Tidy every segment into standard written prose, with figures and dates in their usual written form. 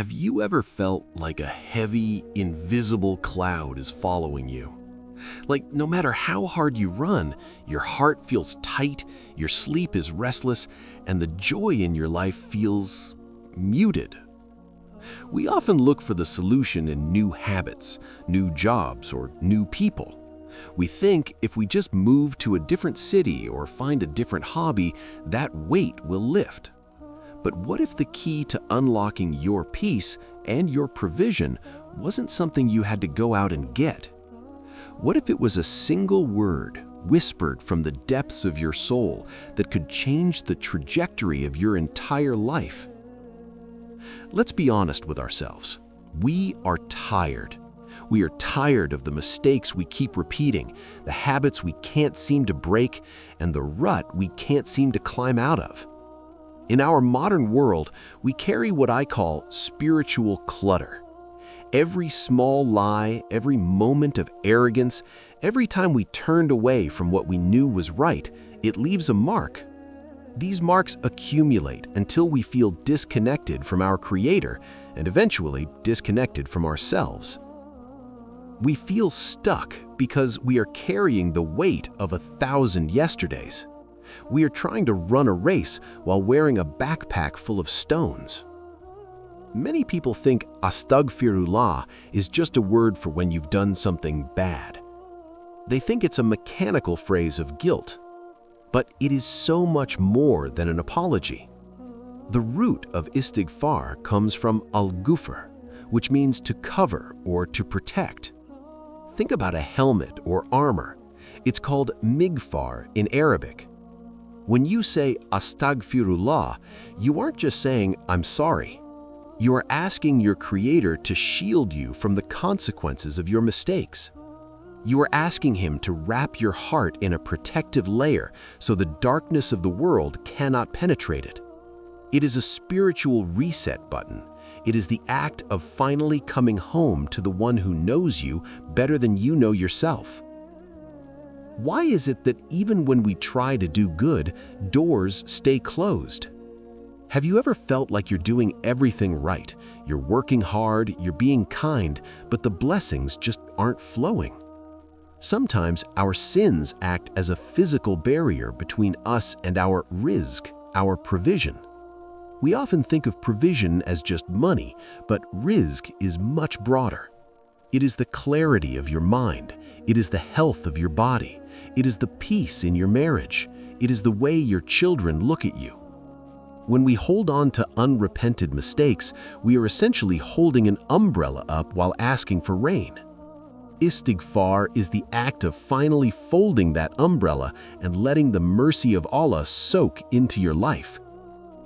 Have you ever felt like a heavy, invisible cloud is following you? Like no matter how hard you run, your heart feels tight, your sleep is restless, and the joy in your life feels muted. We often look for the solution in new habits, new jobs, or new people. We think if we just move to a different city or find a different hobby, that weight will lift. But what if the key to unlocking your peace and your provision wasn't something you had to go out and get? What if it was a single word whispered from the depths of your soul that could change the trajectory of your entire life? Let's be honest with ourselves. We are tired. We are tired of the mistakes we keep repeating, the habits we can't seem to break, and the rut we can't seem to climb out of. In our modern world, we carry what I call spiritual clutter. Every small lie, every moment of arrogance, every time we turned away from what we knew was right, it leaves a mark. These marks accumulate until we feel disconnected from our Creator and eventually disconnected from ourselves. We feel stuck because we are carrying the weight of 1,000 yesterdays. We are trying to run a race while wearing a backpack full of stones. Many people think Astaghfirullah is just a word for when you've done something bad. They think it's a mechanical phrase of guilt. But it is so much more than an apology. The root of Istighfar comes from al-Ghufr, which means to cover or to protect. Think about a helmet or armor. It's called migfar in Arabic. When you say Astaghfirullah, you aren't just saying, "I'm sorry." You are asking your Creator to shield you from the consequences of your mistakes. You are asking Him to wrap your heart in a protective layer so the darkness of the world cannot penetrate it. It is a spiritual reset button. It is the act of finally coming home to the one who knows you better than you know yourself. Why is it that even when we try to do good, doors stay closed? Have you ever felt like you're doing everything right? You're working hard, you're being kind, but the blessings just aren't flowing. Sometimes our sins act as a physical barrier between us and our rizq, our provision. We often think of provision as just money, but rizq is much broader. It is the clarity of your mind. It is the health of your body. It is the peace in your marriage. It is the way your children look at you. When we hold on to unrepented mistakes, we are essentially holding an umbrella up while asking for rain. Istighfar is the act of finally folding that umbrella and letting the mercy of Allah soak into your life.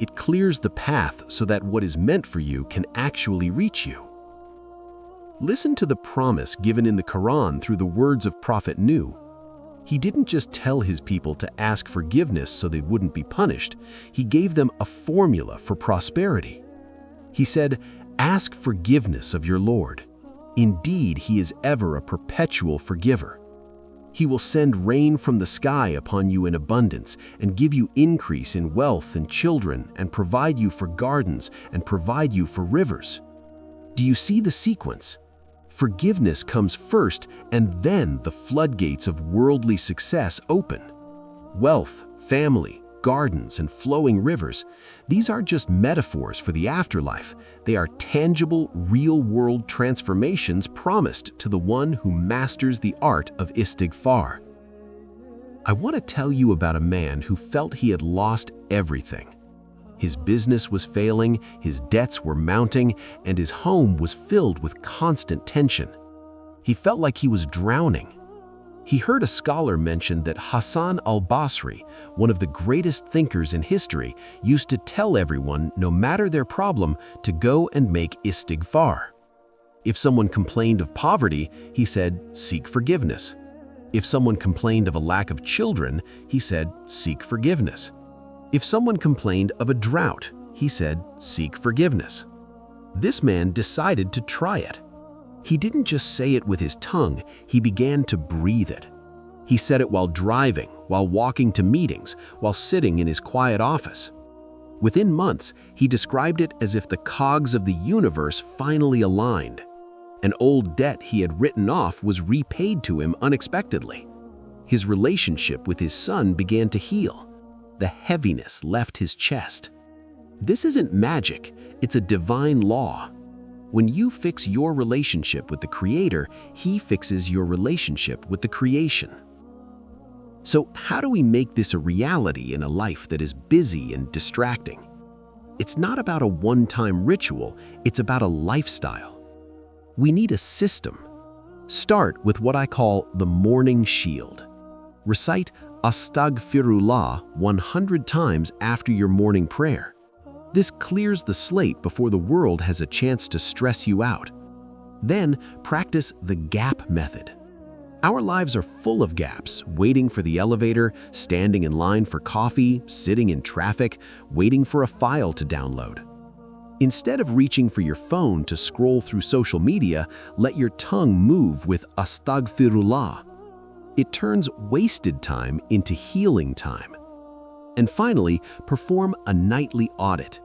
It clears the path so that what is meant for you can actually reach you. Listen to the promise given in the Quran through the words of Prophet Nuh. He didn't just tell his people to ask forgiveness so they wouldn't be punished. He gave them a formula for prosperity. He said, "Ask forgiveness of your Lord. Indeed, He is ever a perpetual forgiver. He will send rain from the sky upon you in abundance and give you increase in wealth and children and provide you for gardens and provide you for rivers." Do you see the sequence? Forgiveness comes first, and then the floodgates of worldly success open. Wealth, family, gardens, and flowing rivers, these aren't just metaphors for the afterlife. They are tangible, real-world transformations promised to the one who masters the art of Istighfar. I want to tell you about a man who felt he had lost everything. His business was failing, his debts were mounting, and his home was filled with constant tension. He felt like he was drowning. He heard a scholar mention that Hassan al-Basri, one of the greatest thinkers in history, used to tell everyone, no matter their problem, to go and make istighfar. If someone complained of poverty, he said, "Seek forgiveness." If someone complained of a lack of children, he said, "Seek forgiveness." If someone complained of a drought, he said, "Seek forgiveness." This man decided to try it. He didn't just say it with his tongue, he began to breathe it. He said it while driving, while walking to meetings, while sitting in his quiet office. Within months, he described it as if the cogs of the universe finally aligned. An old debt he had written off was repaid to him unexpectedly. His relationship with his son began to heal. The heaviness left his chest. This isn't magic, it's a divine law. When you fix your relationship with the Creator, He fixes your relationship with the creation. So how do we make this a reality in a life that is busy and distracting? It's not about a one-time ritual, it's about a lifestyle. We need a system. Start with what I call the morning shield. Recite Astaghfirullah 100 times after your morning prayer. This clears the slate before the world has a chance to stress you out. Then practice the gap method. Our lives are full of gaps, waiting for the elevator, standing in line for coffee, sitting in traffic, waiting for a file to download. Instead of reaching for your phone to scroll through social media, let your tongue move with Astaghfirullah. It turns wasted time into healing time. And finally, perform a nightly audit.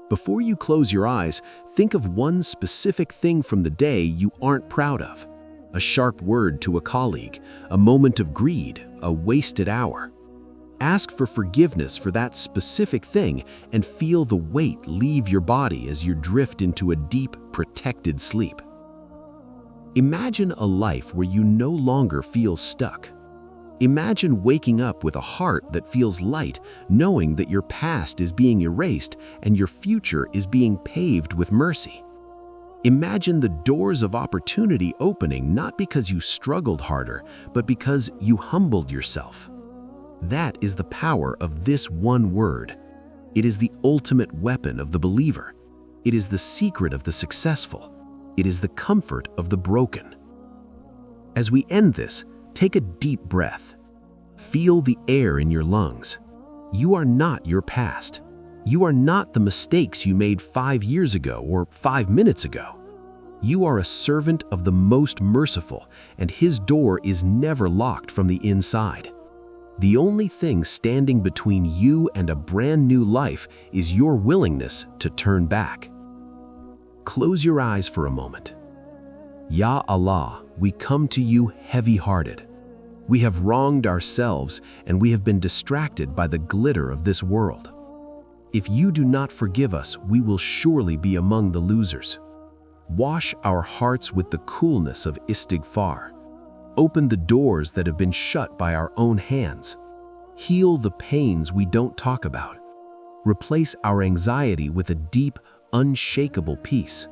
Before you close your eyes, think of one specific thing from the day you aren't proud of. A sharp word to a colleague, a moment of greed, a wasted hour. Ask for forgiveness for that specific thing and feel the weight leave your body as you drift into a deep, protected sleep. Imagine a life where you no longer feel stuck. Imagine waking up with a heart that feels light, knowing that your past is being erased and your future is being paved with mercy. Imagine the doors of opportunity opening not because you struggled harder, but because you humbled yourself. That is the power of this one word. It is the ultimate weapon of the believer. It is the secret of the successful. It is the comfort of the broken. As we end this, take a deep breath. Feel the air in your lungs. You are not your past. You are not the mistakes you made 5 years ago or 5 minutes ago. You are a servant of the Most Merciful, and His door is never locked from the inside. The only thing standing between you and a brand new life is your willingness to turn back. Close your eyes for a moment. Ya Allah, we come to you heavy-hearted. We have wronged ourselves and we have been distracted by the glitter of this world. If you do not forgive us, we will surely be among the losers. Wash our hearts with the coolness of Istighfar. Open the doors that have been shut by our own hands. Heal the pains we don't talk about. Replace our anxiety with a deep, unshakable peace.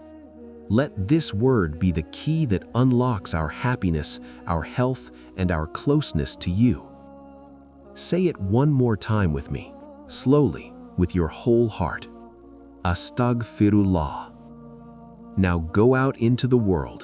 Let this word be the key that unlocks our happiness, our health, and our closeness to you. Say it one more time with me, slowly, with your whole heart. Astaghfirullah. Now go out into the world,